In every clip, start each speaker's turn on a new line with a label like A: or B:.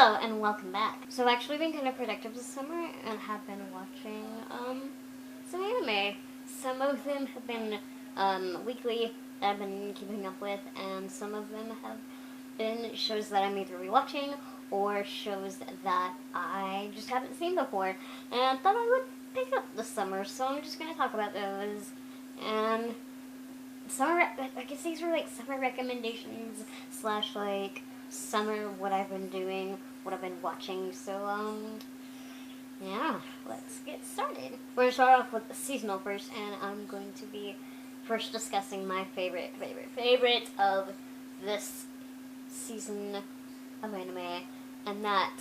A: Hello and welcome back. So I've actually been kind of productive this summer and have been watching some anime. Some of them have been weekly that I've been keeping up with, and some of them have been shows that I'm either rewatching or shows that I just haven't seen before and I thought I would pick up this summer. So I'm just gonna talk about those and I guess these were like summer recommendations slash like summer what I've been doing, what I've been watching. So yeah, let's get started. We're gonna start off with the seasonal first, and I'm going to be first discussing my favorite of this season of anime, and that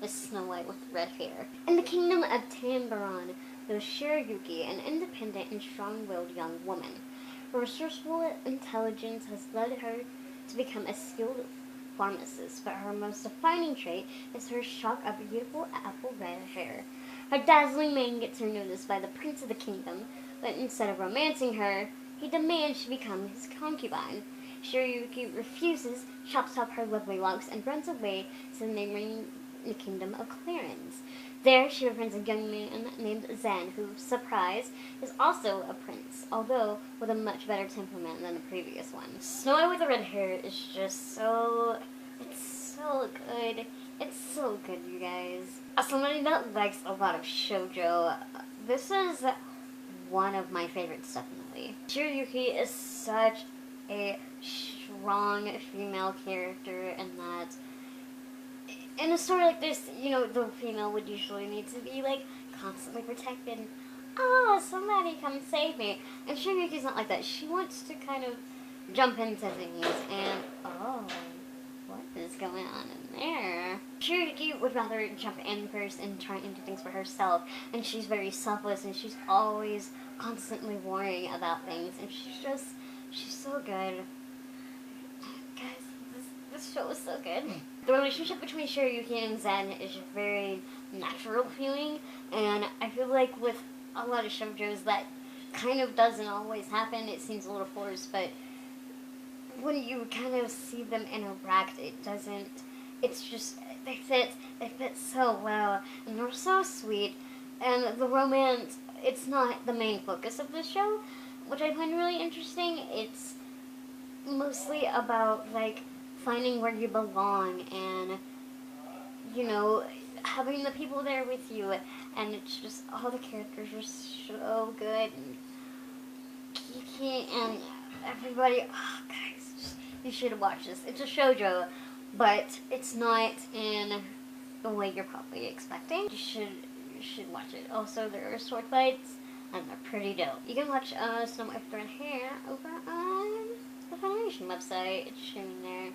A: is Snow White with red hair. In the kingdom of Tambaron, there's Shiryuki, an independent and strong-willed young woman. Her resourceful intelligence has led her to become a skilled pharmacist, but her most defining trait is her shock of beautiful apple red hair. Her dazzling mane gets her noticed by the prince of the kingdom, but instead of romancing her, he demands she become his concubine. Shiryuki refuses, chops off her lovely locks, and runs away to the neighboring kingdom of Clarence. There, she befriends a young man named Zen, who, surprise, is also a prince, although with a much better temperament than the previous one. Snow White with the red hair is just so... it's so good. It's so good, you guys. As somebody that likes a lot of shoujo, this is one of my favorites, definitely. Shiryuki is such a strong female character, and that in a story like this, you know, the female would usually need to be, like, constantly protected. Oh, somebody come save me. And Shiryuki's not like that. She wants to kind of jump into things, and, oh, what is going on in there? Shiryuki would rather jump in first and try and do things for herself, and she's very selfless, and she's always constantly worrying about things, and she's so good. Guys, this show is so good. The relationship between Shiryuki and Zen is just very natural feeling, and I feel like with a lot of shoujos that kind of doesn't always happen. It seems a little forced, but when you kind of see them interact, it doesn't, it's just, they fit so well, and they're so sweet, and the romance, it's not the main focus of this show, which I find really interesting. It's mostly about, like, finding where you belong, and, you know, having the people there with you, and it's just, all the characters are so good, and Kiki, and everybody, oh, guys, just, you should watch this. It's a shoujo, but it's not in the way you're probably expecting. You should watch it. Also, there are sword fights, and they're pretty dope. You can watch Snow White with Red Hair over on the Funimation website. It's streaming there.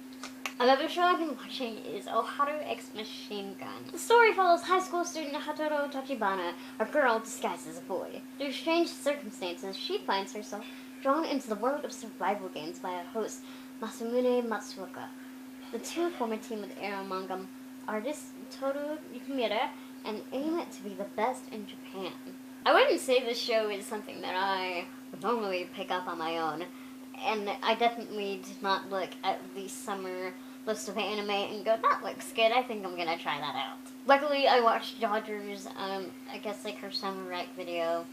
A: Another show I've been watching is Oharu X Machine Gun. The story follows high school student Hataro Tachibana, a girl disguised as a boy. Through strange circumstances, she finds herself drawn into the world of survival games by a host, Masamune Matsuoka. The two form a team with Eromanga artist Toru Yukimura and aim it to be the best in Japan. I wouldn't say this show is something that I would normally pick up on my own, and I definitely did not look at the summer list of anime and go, that looks good, I think I'm gonna try that out. Luckily, I watched Dodger's, I guess like her summer rec video,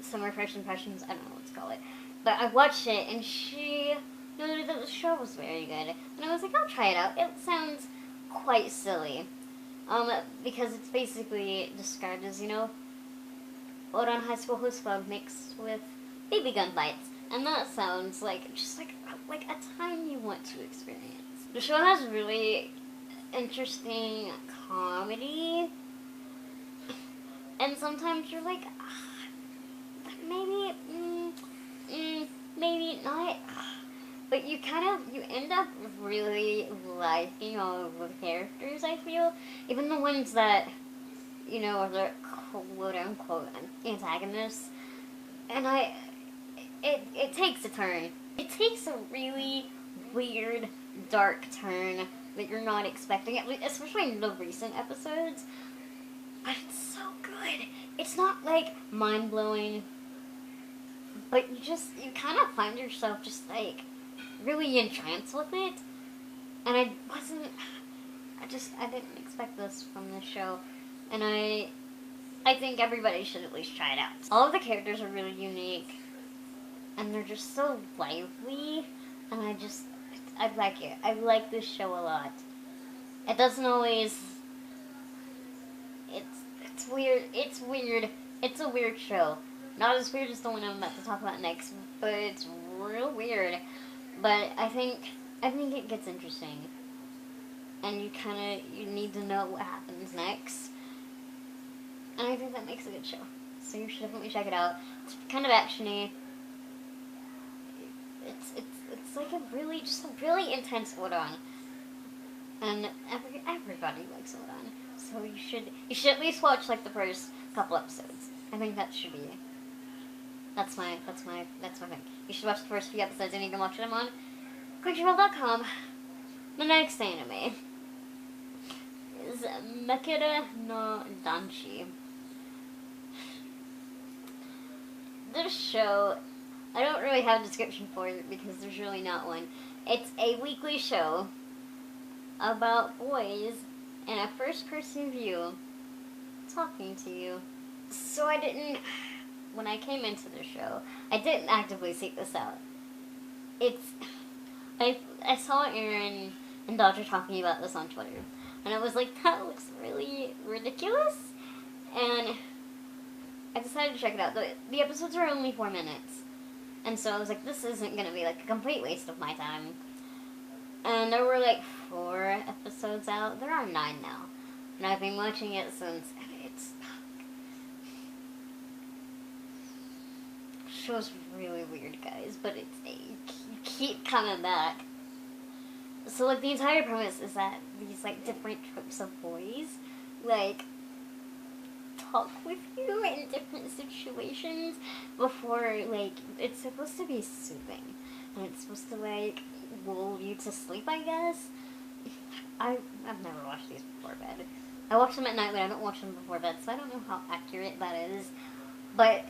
A: summer first impressions, I don't know what to call it, but I watched it, and she noted that the show was very good, and I was like, I'll try it out. It sounds quite silly, because it's basically described as, you know, Oran High School Host Club mixed with baby gun fights, and that sounds like, just like a time you want to experience. The show has really interesting comedy, and sometimes you're like, maybe not, but you end up really liking all of the characters, I feel, even the ones that, you know, are the quote-unquote antagonists, and it takes a turn. It takes a really weird, dark turn that you're not expecting, especially in the recent episodes, but it's so good. It's not, like, mind-blowing, but you kind of find yourself just, like, really entranced with it, and I I didn't expect this from this show, and I think everybody should at least try it out. All of the characters are really unique, and they're just so lively, and I like it. I like this show a lot. It doesn't always. It's weird. It's weird. It's a weird show. Not as weird as the one I'm about to talk about next, but it's real weird. But I think it gets interesting, and you need to know what happens next, and I think that makes a good show. So you should definitely check it out. It's kind of actiony. It's like a really intense Odon, and everybody likes Odon. So you should at least watch like the first couple episodes. I think that should be. That's my thing. You should watch the first few episodes, and you can watch them on Crunchyroll.com. The next anime is Mekira no Danshi. This show, I don't really have a description for it because there's really not one. It's a weekly show about boys in a first-person view talking to you. So when I came into the show, I didn't actively seek this out. I saw Aaron and Dodger talking about this on Twitter, and I was like, that looks really ridiculous, and I decided to check it out. The episodes are only 4 minutes, and so I was like, this isn't going to be like a complete waste of my time. And there were like 4 episodes out. There are 9 now, and I've been watching it since. Show's really weird, guys, but you keep coming back. So like the entire premise is that these like different types of boys like talk with you in different situations before like it's supposed to be soothing, and it's supposed to like lull you to sleep, I guess. I've never watched these before bed. I watch them at night, but I don't watch them before bed, so I don't know how accurate that is. But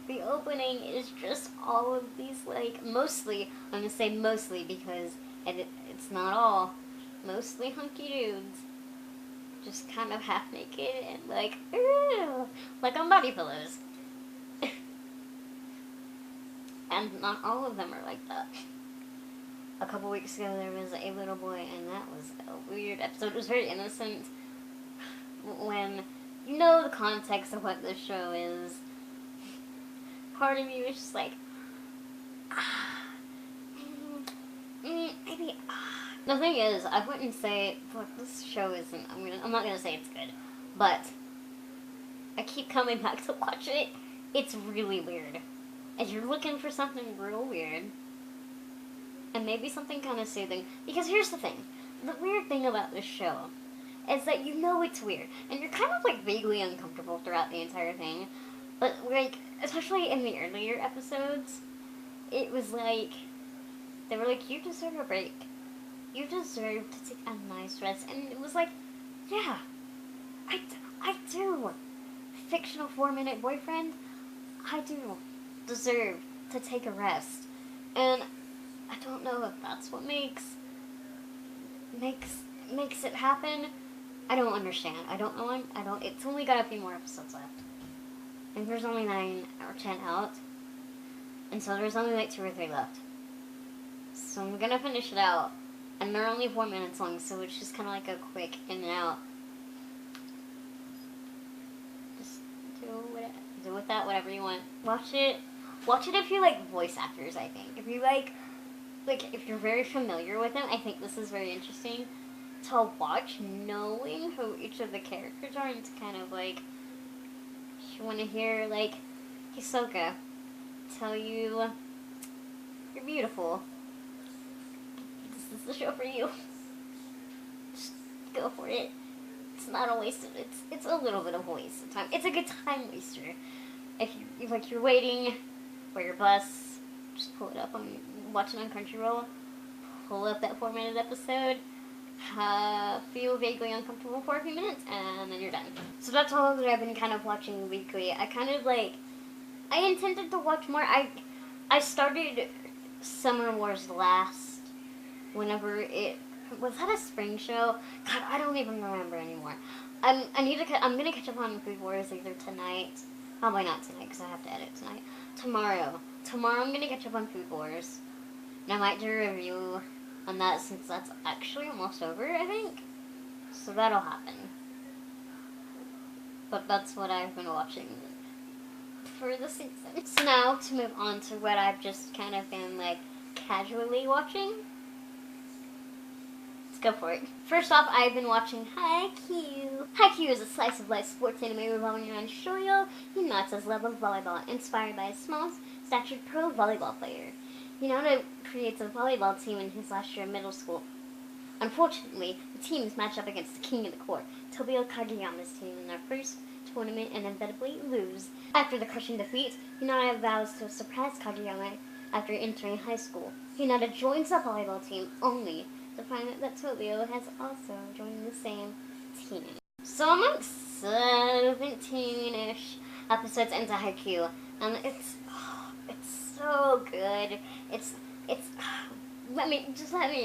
A: the opening is just all of these, like, mostly, I'm going to say mostly because it's not all, mostly hunky dudes. Just kind of half naked and, like, ooh, like on body pillows. And not all of them are like that. A couple weeks ago there was a little boy, and that was a weird episode. It was very innocent. When you know the context of what this show is, part of me was just like, maybe. The thing is, I wouldn't say, look, this show isn't, I'm not gonna say it's good, but I keep coming back to watch it. It's really weird. If you're looking for something real weird, and maybe something kind of soothing, because here's the thing, the weird thing about this show is that you know it's weird, and you're kind of like vaguely uncomfortable throughout the entire thing, but like, especially in the earlier episodes, it was like, they were like, you deserve a break. You deserve to take a nice rest. And it was like, yeah, I do. Fictional 4-minute boyfriend, I do deserve to take a rest. And I don't know if that's what makes it happen. I don't understand. I don't know. It's only got a few more episodes left. I think there's only 9 or 10 out. And so there's only like 2 or 3 left. So I'm gonna finish it out. And they're only 4 minutes long, so it's just kind of like a quick in and out. Just do with that whatever you want. Watch it if you like voice actors, I think. If you like if you're very familiar with them, I think this is very interesting to watch, knowing who each of the characters are, and to kind of like, you want to hear like Hisoka tell you you're beautiful. This is the show for you. Just go for it. It's not a waste of it's a little bit of a waste of time. It's a good time waster. If you're waiting for your bus, just pull it up on watch it on Crunchyroll. Pull up that 4-minute episode. Feel vaguely uncomfortable for a few minutes, and then you're done. So that's all that I've been kind of watching weekly. I intended to watch more. I started Summer Wars last, whenever it Was that a spring show? God, I don't even remember anymore. I'm gonna catch up on Food Wars either tonight. Probably not tonight because I have to edit tonight. Tomorrow I'm gonna catch up on Food Wars, and I might do a review on that since that's actually almost over, I think. So that'll happen. But that's what I've been watching for the season. So now to move on to what I've just kind of been like casually watching. Let's go for it. First off, I've been watching Haikyuu. Haikyuu is a slice of life sports anime revolving around Shoyo Hinata's love of volleyball, inspired by a small-statured pro volleyball player. Hinata creates a volleyball team in his last year of middle school. Unfortunately, the teams match up against the king of the court, Tobio Kageyama's team, in their first tournament and inevitably lose. After the crushing defeat, Hinata vows to surprise Kageyama after entering high school. Hinata joins the volleyball team only to find out that Tobio has also joined the same team. So I'm like 17-ish episodes into Haikyuu, and it's so good. Let me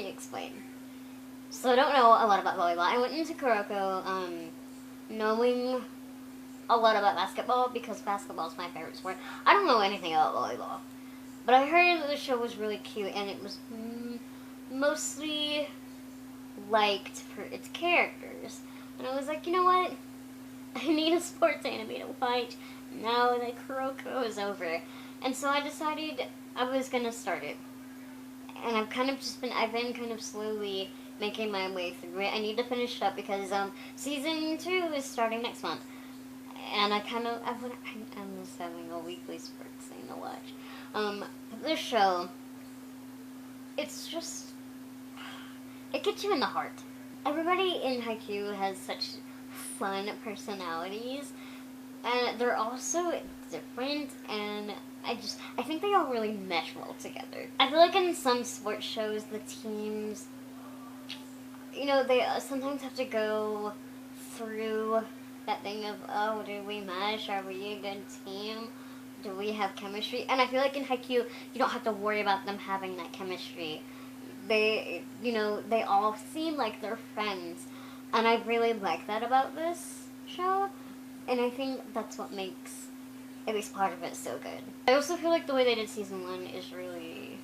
A: explain. So I don't know a lot about volleyball. I went into Kuroko knowing a lot about basketball because basketball is my favorite sport. I don't know anything about volleyball, but I heard that the show was really cute and it was mostly liked for its characters. And I was like, you know what? I need a sports anime to watch now that Kuroko is over. And so I decided I was gonna start it. And I've been kind of slowly making my way through it. I need to finish it up because season 2 is starting next month. And I'm just having a weekly sports thing to watch. This show, it's just, it gets you in the heart. Everybody in Haikyuu has such fun personalities, and they're all so different, and I think they all really mesh well together. I feel like in some sports shows, the teams, they sometimes have to go through that thing of, oh, do we mesh? Are we a good team? Do we have chemistry? And I feel like in Haikyuu, you don't have to worry about them having that chemistry. They all seem like they're friends. And I really like that about this show. And I think that's what makes at least part of it so good. I also feel like the way they did season 1 is really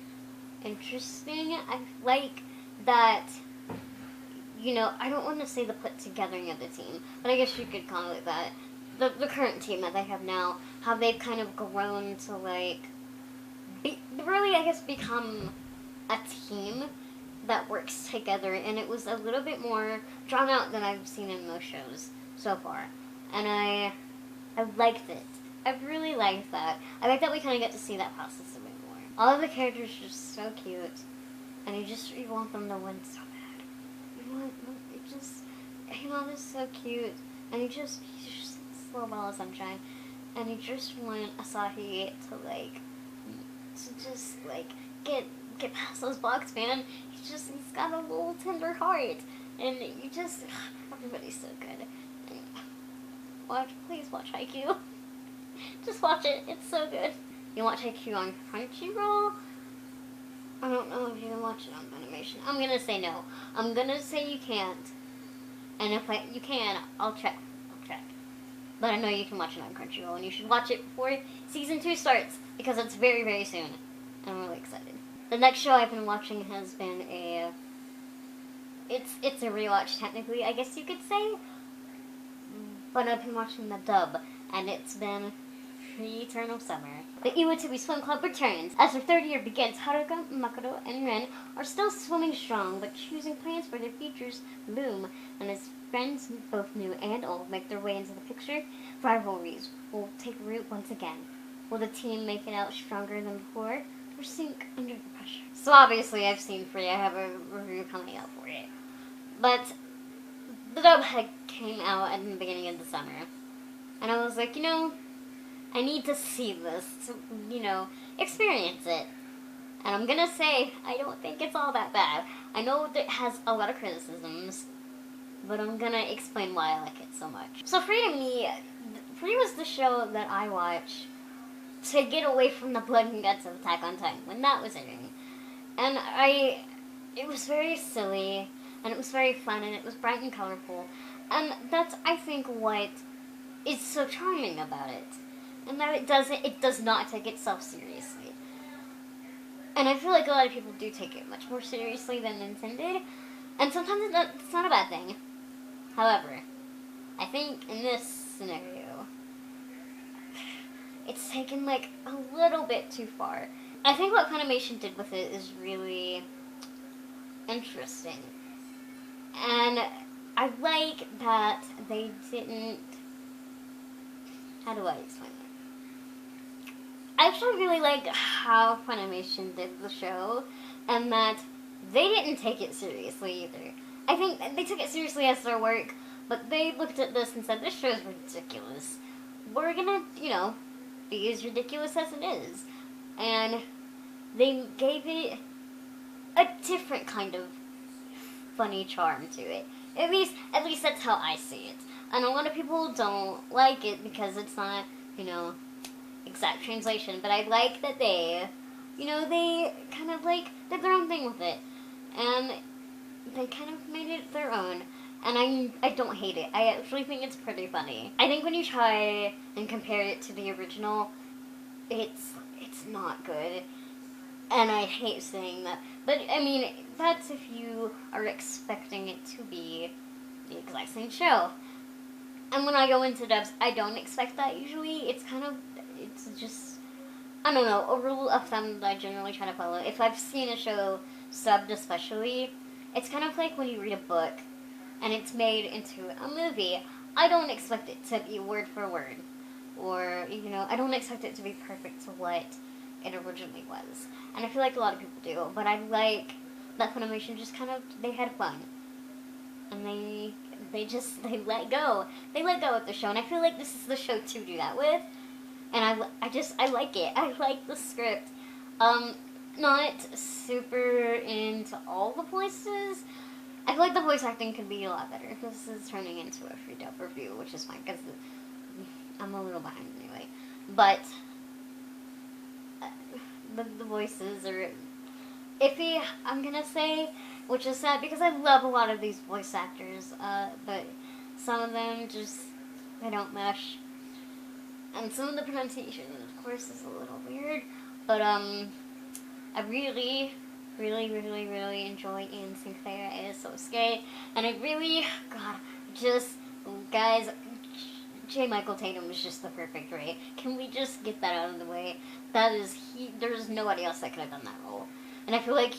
A: interesting. I like that, I don't want to say the put togethering of the team, but I guess you could call it that. The current team that they have now, how they've kind of grown to really, I guess, become a team that works together, and it was a little bit more drawn out than I've seen in most shows so far. And I liked it. I really liked that. I like that we kind of get to see that process a bit more. All of the characters are just so cute, and you want them to win so bad. Hinata's so cute, and he's just a little ball of sunshine, and you just want Asahi to get past those blocks, man. He's got a little tender heart, and everybody's so good. Please watch Haikyuu. Just watch it. It's so good. You watch Haikyuu on Crunchyroll? I don't know if you can watch it on Funimation. I'm gonna say no. I'm gonna say you can't. And if you can, I'll check. But I know you can watch it on Crunchyroll, and you should watch it before season 2 starts, because it's very, very soon. I'm really excited. The next show I've been watching has been it's a rewatch, technically, I guess you could say. But I've been watching the dub, and it's been Eternal Summer. The Iwatsubi Swim Club returns. As their third year begins, Haruka, Makoto, and Ren are still swimming strong, but choosing plans for their futures loom. And as friends, both new and old, make their way into the picture, rivalries will take root once again. Will the team make it out stronger than before, or sink under the pressure? So obviously I've seen Free. I have a review coming out for it. But the dub came out at the beginning of the summer. And I was like, I need to see this to, experience it. And I'm gonna say, I don't think it's all that bad. I know that it has a lot of criticisms, but I'm gonna explain why I like it so much. So Free was the show that I watched to get away from the blood and guts of Attack on Titan when that was airing. And it was very silly. and it was very fun, and it was bright and colorful, and that's, I think, what is so charming about it, and that it does not take itself seriously. And I feel like a lot of people do take it much more seriously than intended, and sometimes it's not a bad thing. However, I think in this scenario, it's taken like a little bit too far. I think what Funimation did with it is really interesting. And I like that they didn't... How do I explain it? I actually really like how Funimation did the show, and that they didn't take it seriously either. I think they took it seriously as their work, but they looked at this and said, this show is ridiculous. We're gonna, be as ridiculous as it is. And they gave it a different kind of funny charm to it. At least that's how I see it. And a lot of people don't like it because it's not, exact translation. But I like that they kind of like did their own thing with it. And they kind of made it their own. And I don't hate it. I actually think it's pretty funny. I think when you try and compare it to the original, it's not good. And I hate saying that. But, I mean, that's if you are expecting it to be the exact same show. And when I go into dubs, I don't expect that usually. It's just, I don't know, a rule of thumb that I generally try to follow. If I've seen a show subbed especially, it's kind of like when you read a book and it's made into a movie. I don't expect it to be word for word. Or, I don't expect it to be perfect to what it originally was. And I feel like a lot of people do. But I like that Funimation just they had fun. And they let go. They let go of the show. And I feel like this is the show to do that with. And I like it. I like the script. Not super into all the voices. I feel like the voice acting could be a lot better. This is turning into a free dub review, which is fine, because I'm a little behind anyway. But the voices are iffy, I'm gonna say, which is sad because I love a lot of these voice actors, but some of them just, they don't mesh. And some of the pronunciation, of course, is a little weird, but I really, really, really, really enjoy Ian Sinclair as Sosuke, and I really, guys, J. Michael Tatum is just the perfect Ray. Can we just get that out of the way? There's nobody else that could have done that role. And I feel like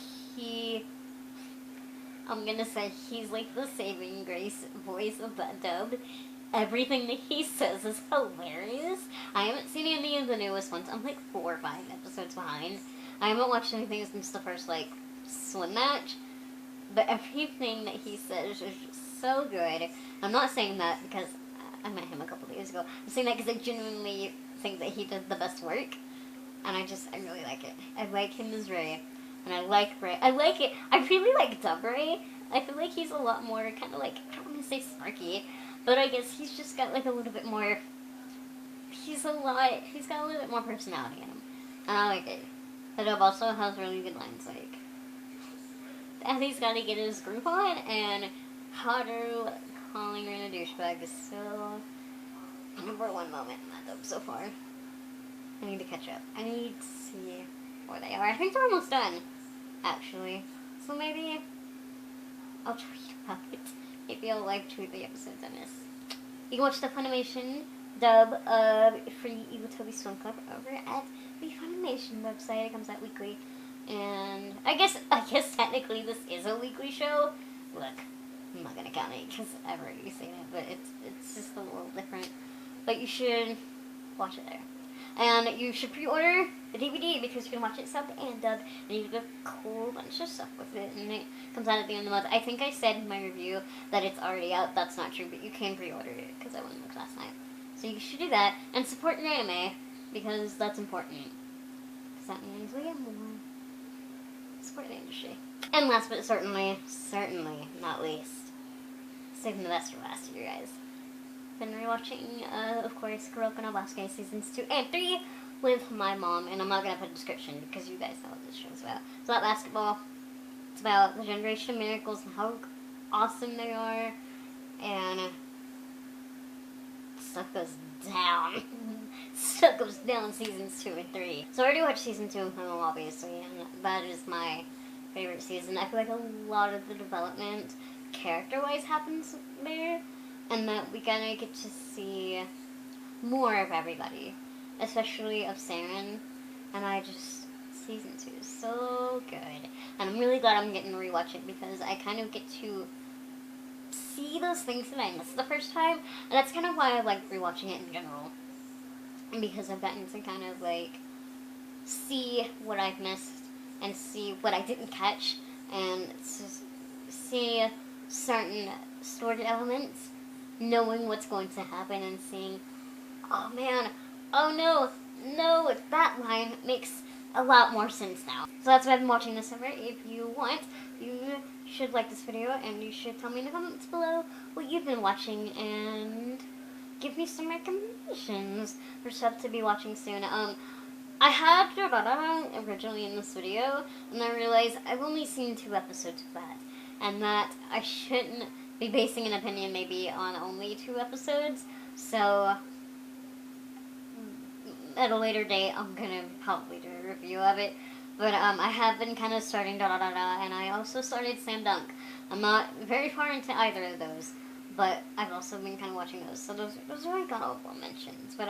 A: I'm gonna say he's like the saving grace voice of that dub. Everything that he says is hilarious. I haven't seen any of the newest ones. I'm like 4 or 5 episodes behind. I haven't watched anything since the first, swim match. But everything that he says is just so good. I'm not saying that because I met him a couple of days ago. I'm saying that because I genuinely think that he does the best work. And I really like it. I like him as Ray. And I like Ray. I like it. I really like Dub Ray. I feel like he's a lot more kind of I don't want to say snarky, but I guess he's just got a little bit more, he's got a little bit more personality in him. And I like it. The dub also has really good lines Daddy's gotta get his group on, and Haru calling her a douchebag is still number 1 moment in that dub so far. I need to catch up. I need to see where they are. I think they're almost done, actually. So maybe I'll tweet about it. Maybe I'll tweet the episodes I miss. You can watch the Funimation dub of Free Iwatobi Swim Club over at the Funimation website. It comes out weekly. And I guess technically this is a weekly show. Look, I'm not gonna count it because I've already seen it, but it's just a little different. But you should watch it there. And you should pre-order the DVD because you can watch it subbed and dubbed, and you get a cool bunch of stuff with it, and it comes out at the end of the month. I think I said in my review that it's already out. That's not true, but you can pre-order it because I went and looked last night. So you should do that, and support your anime, because that's important. Because that means we get more. Support the industry. And last but certainly not least, saving the best for last, you guys. Been rewatching, of course, Kuroko no Basuke seasons 2 and 3 with my mom, and I'm not gonna put a description because you guys know what this show's about. It's about basketball. It's about the Generation of Miracles and how awesome they are, and stuff goes down. Stuff goes down seasons 2 and 3. So I already watched season 2 of Home, obviously, and that is my favorite season. I feel like a lot of the development, character-wise, happens there, and that we kind of get to see more of everybody, especially of Saren, and season 2 is so good, and I'm really glad I'm getting to rewatch it, because I kind of get to see those things that I missed the first time, and that's kind of why I like rewatching it in general, because I've gotten to kind of like see what I've missed and see what I didn't catch, and see certain story elements, knowing what's going to happen, and seeing, oh man, oh no, that line makes a lot more sense now. So that's what I've been watching this summer. If you want, you should like this video, and you should tell me in the comments below what you've been watching, and give me some recommendations for stuff to be watching soon. I had originally in this video, and I realized I've only seen 2 episodes of that, and that I shouldn't be basing an opinion maybe on only 2 episodes, so at a later date I'm gonna probably do a review of it, but I have been kind of starting and I also started Slam Dunk. I'm not very far into either of those, but I've also been kind of watching those, so those are like honorable mentions, but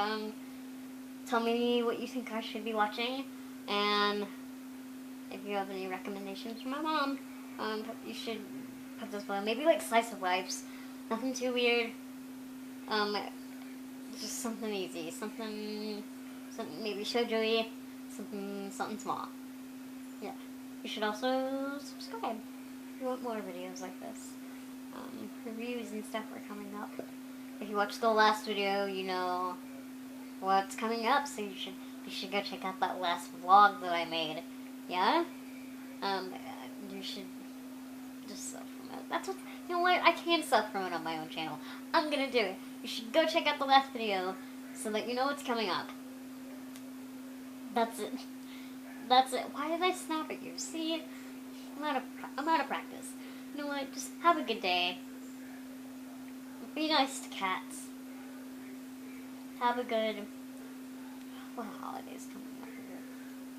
A: tell me what you think I should be watching, and if you have any recommendations from my mom, you should put those below. Maybe like Slice of Lives, nothing too weird, just something easy, something maybe shoujo-y, something small. Yeah, you should also subscribe if you want more videos like this. Reviews and stuff are coming up. If you watched the last video, you know what's coming up, so you should go check out that last vlog that I made. Yeah? You should just self-promote. That's what, you know what, I can self-promote on my own channel. I'm gonna do it. You should go check out the last video so that you know what's coming up. That's it. That's it. Why did I snap at you? See? I'm out of practice. You know what, just have a good day. Be nice to cats. Have a good... What holidays coming up here?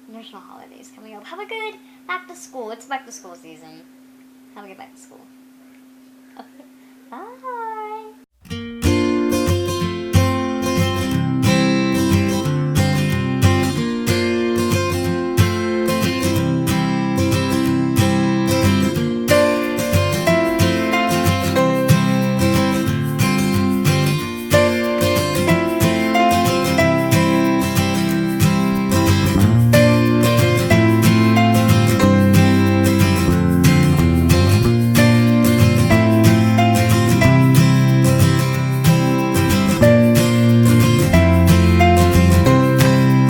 A: There's no holidays coming up. Have a good back to school. It's back to school season. Have a good back to school. Okay. Bye.